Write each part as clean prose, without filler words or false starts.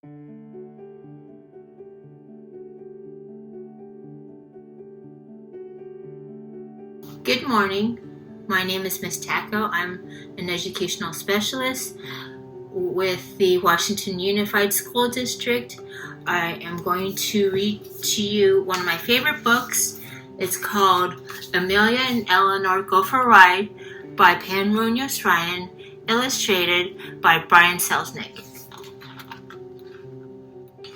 Good morning. My name is Ms. Tatco. I'm an educational specialist with the Washington Unified School District. I am going to read to you one of my favorite books. It's called Amelia and Eleanor Go for a Ride by Munoz, illustrated by Brian Selznick.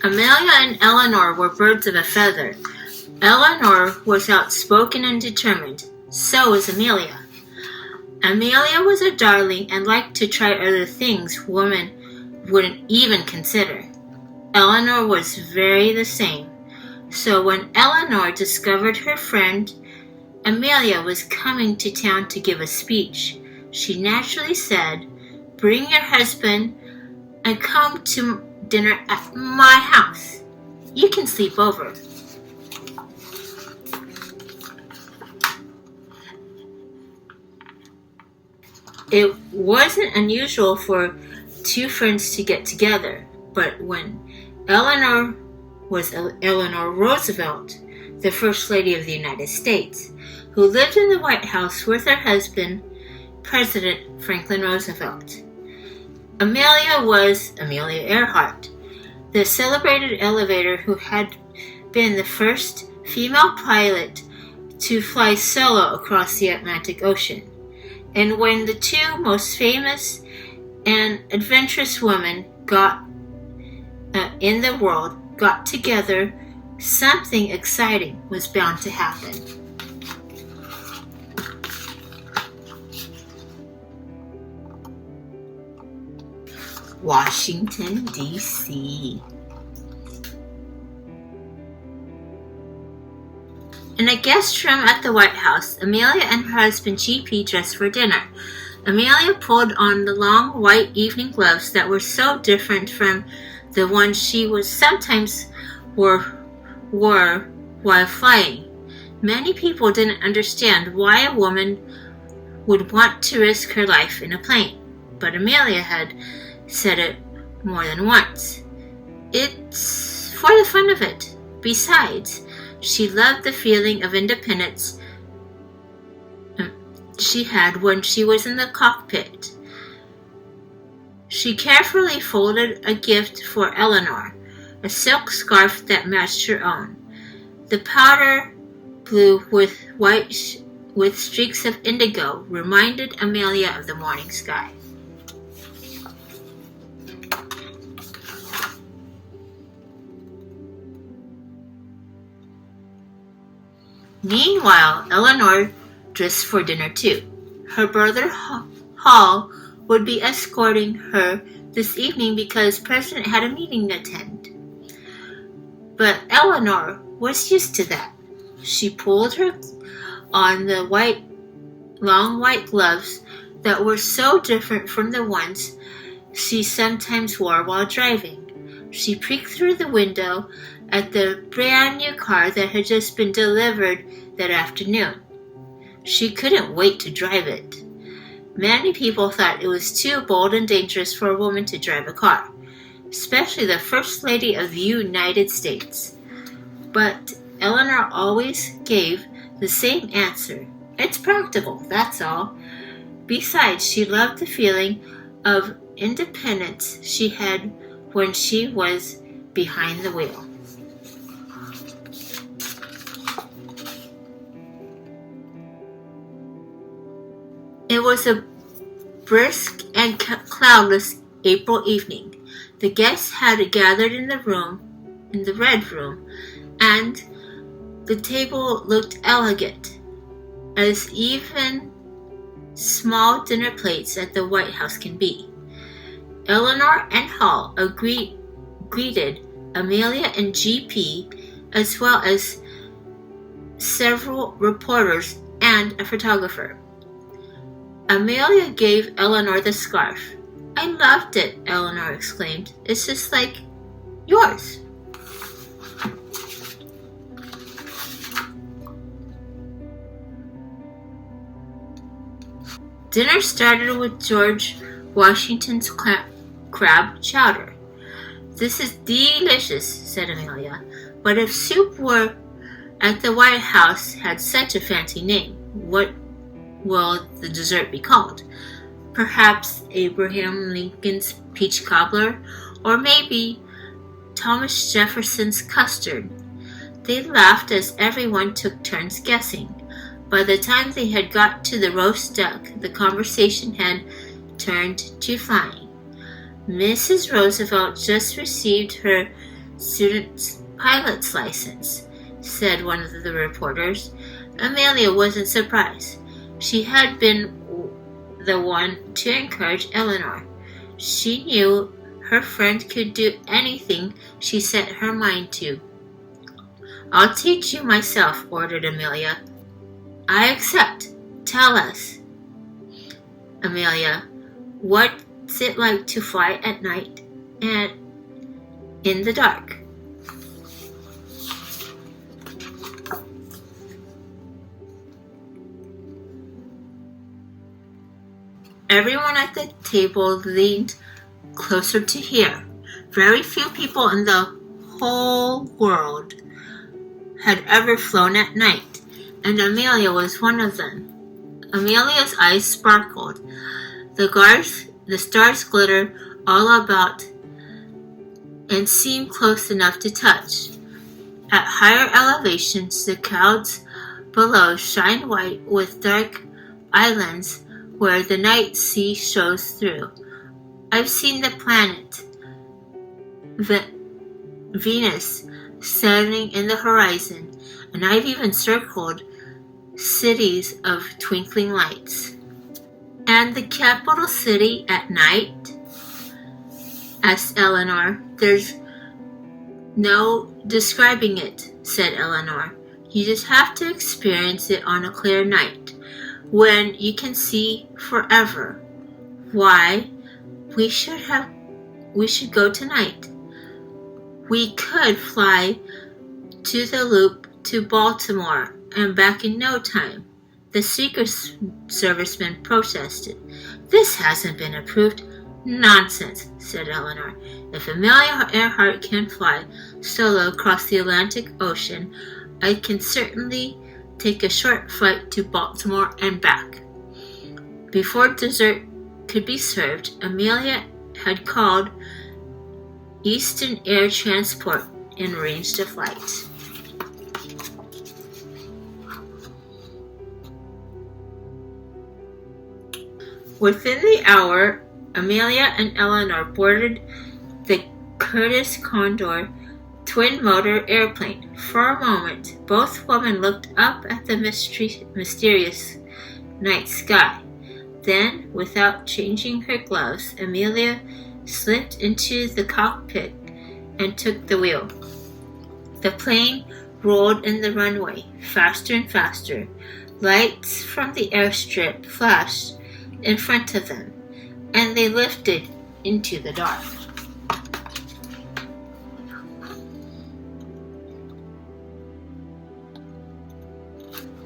Amelia and Eleanor were birds of a feather. Eleanor was outspoken and determined. So was Amelia. Amelia was a darling and liked to try other things women wouldn't even consider. Eleanor was very the same. So when Eleanor discovered her friend Amelia was coming to town to give a speech, she naturally said, "Bring your husband and come to dinner at my house. You can sleep over." It wasn't unusual for two friends to get together, but when Eleanor was Eleanor Roosevelt, the First Lady of the United States, who lived in the White House with her husband, President Franklin Roosevelt. Amelia was Amelia Earhart, the celebrated elevator who had been the first female pilot to fly solo across the Atlantic Ocean. And when the two most famous and adventurous women in the world got together, something exciting was bound to happen. Washington, D.C. In a guest room at the White House, Amelia and her husband G.P. dressed for dinner. Amelia pulled on the long white evening gloves that were so different from the ones she was sometimes wore while flying. Many people didn't understand why a woman would want to risk her life in a plane, but Amelia had said it more than once. It's for the fun of it. Besides, she loved the feeling of independence she had when she was in the cockpit. She carefully folded a gift for Eleanor, a silk scarf that matched her own. The powder blue with streaks of indigo reminded Amelia of the morning sky. Meanwhile, Eleanor dressed for dinner too. Her brother Hall would be escorting her this evening because President had a meeting to attend. But Eleanor was used to that. She pulled on the long white gloves that were so different from the ones she sometimes wore while driving. She peeked through the window at the brand new car that had just been delivered that afternoon. She couldn't wait to drive it. Many people thought it was too bold and dangerous for a woman to drive a car, especially the First Lady of the United States. But Eleanor always gave the same answer. It's practical, that's all. Besides, she loved the feeling of independence she had when she was behind the wheel. It was a brisk and cloudless April evening. The guests had gathered in the red room, and the table looked elegant, as even small dinner plates at the White House can be. Eleanor and Hall greeted Amelia and G.P., as well as several reporters and a photographer. Amelia gave Eleanor the scarf. "I loved it," Eleanor exclaimed. "It's just like yours." Dinner started with George Washington's crab chowder. "This is delicious," said Amelia. "But if soup were at the White House had such a fancy name, what will the dessert be called? Perhaps Abraham Lincoln's peach cobbler, or maybe Thomas Jefferson's custard." They laughed as everyone took turns guessing. By the time they had got to the roast duck, the conversation had turned to flying. "Mrs. Roosevelt just received her student's pilot's license," said one of the reporters. Amelia wasn't surprised. She had been the one to encourage Eleanor. She knew her friend could do anything she set her mind to. "I'll teach you myself," ordered Amelia. "I accept. Tell us." "Amelia, what's it like to fly at night and in the dark?" Everyone at the table leaned closer to hear. Very few people in the whole world had ever flown at night, and Amelia was one of them. Amelia's eyes sparkled. The stars glittered all about and seemed close enough to touch. At higher elevations, the clouds below shine white with dark islands where the night sea shows through. "I've seen the planet Venus standing in the horizon, and I've even circled cities of twinkling lights." "And the capital city at night?" asked Eleanor. "There's no describing it," said Eleanor. "You just have to experience it on a clear night, when you can see forever. Why, we should go tonight. We could fly to the Loop to Baltimore and back in no time." The Secret Serviceman protested. "This hasn't been approved." "Nonsense," said Eleanor. "If Amelia Earhart can fly solo across the Atlantic Ocean, I can certainly take a short flight to Baltimore and back." Before dessert could be served, Amelia had called Eastern Air Transport and arranged a flight. Within the hour, Amelia and Eleanor boarded the Curtiss Condor twin-motor airplane. For a moment, both women looked up at the mysterious night sky. Then, without changing her gloves, Amelia slipped into the cockpit and took the wheel. The plane rolled in the runway, faster and faster. Lights from the airstrip flashed in front of them, and they lifted into the dark.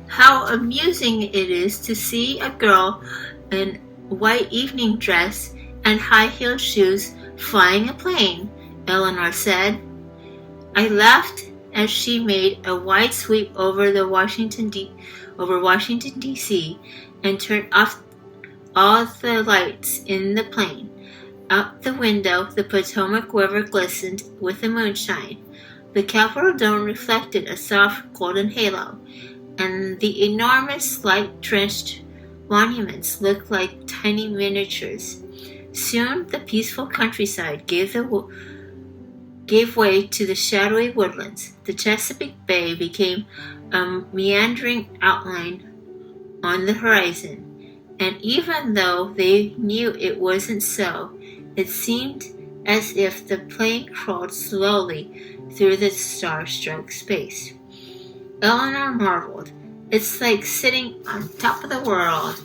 "How amusing it is to see a girl in white evening dress and high-heeled shoes flying a plane," Eleanor said. I laughed as she made a wide sweep over Washington, D.C. and turned off all the lights in the plane. Out the window, the Potomac River glistened with the moonshine. The Capitol dome reflected a soft golden halo, and the enormous light-drenched monuments looked like tiny miniatures. Soon the peaceful countryside gave way to the shadowy woodlands. The Chesapeake Bay became a meandering outline on the horizon, and even though they knew it wasn't so, it seemed as if the plane crawled slowly through the star-struck space. Eleanor marveled. "It's like sitting on top of the world."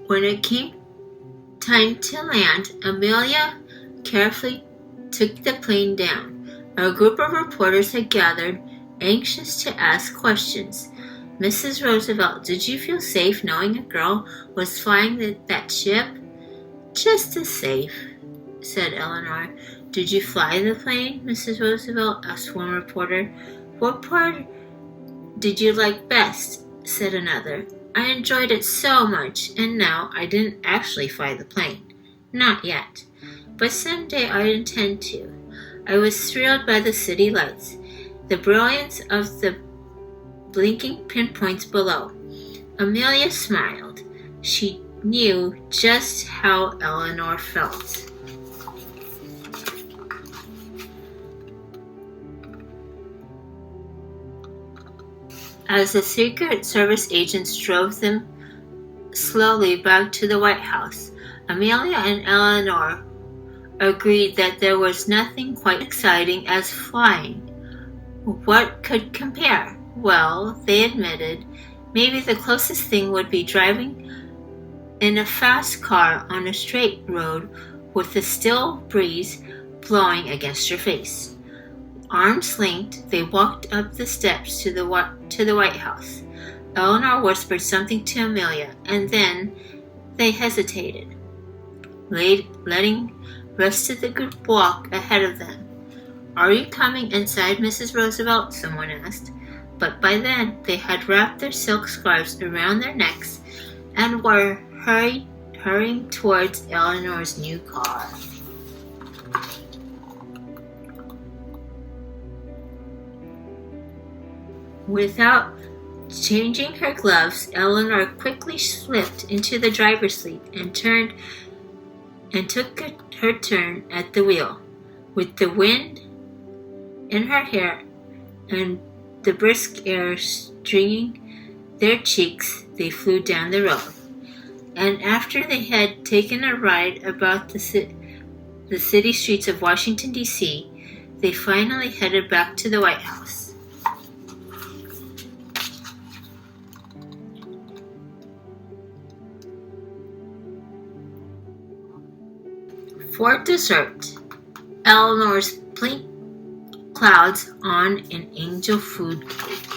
When it came time to land, Amelia carefully took the plane down. A group of reporters had gathered, anxious to ask questions. Mrs. Roosevelt, did you feel safe knowing a girl was flying that ship? Just as safe, said Eleanor. Did you fly the plane? Mrs. Roosevelt asked one reporter. What part did you like best? Said another. I enjoyed it so much, and now I didn't actually fly the plane. Not yet. But someday I intend to. I was thrilled by the city lights, the brilliance of the blinking pinpoints below. Amelia smiled. She knew just how Eleanor felt. As the Secret Service agents drove them slowly back to the White House, Amelia and Eleanor agreed that there was nothing quite exciting as flying. What could compare? Well, they admitted, maybe the closest thing would be driving in a fast car on a straight road with a still breeze blowing against your face. Arms linked, they walked up the steps to the White House. Eleanor whispered something to Amelia, and then they hesitated, letting the rest of the group walk ahead of them. Are you coming inside, Mrs. Roosevelt? Someone asked. But by then, they had wrapped their silk scarves around their necks and were hurrying towards Eleanor's new car. Without changing her gloves, Eleanor quickly slipped into the driver's seat and took her turn at the wheel. With the wind in her hair and the brisk air stringing their cheeks, they flew down the road. And after they had taken a ride about the city streets of Washington, D.C., they finally headed back to the White House. For dessert, Eleanor's pink clouds on an angel food cake.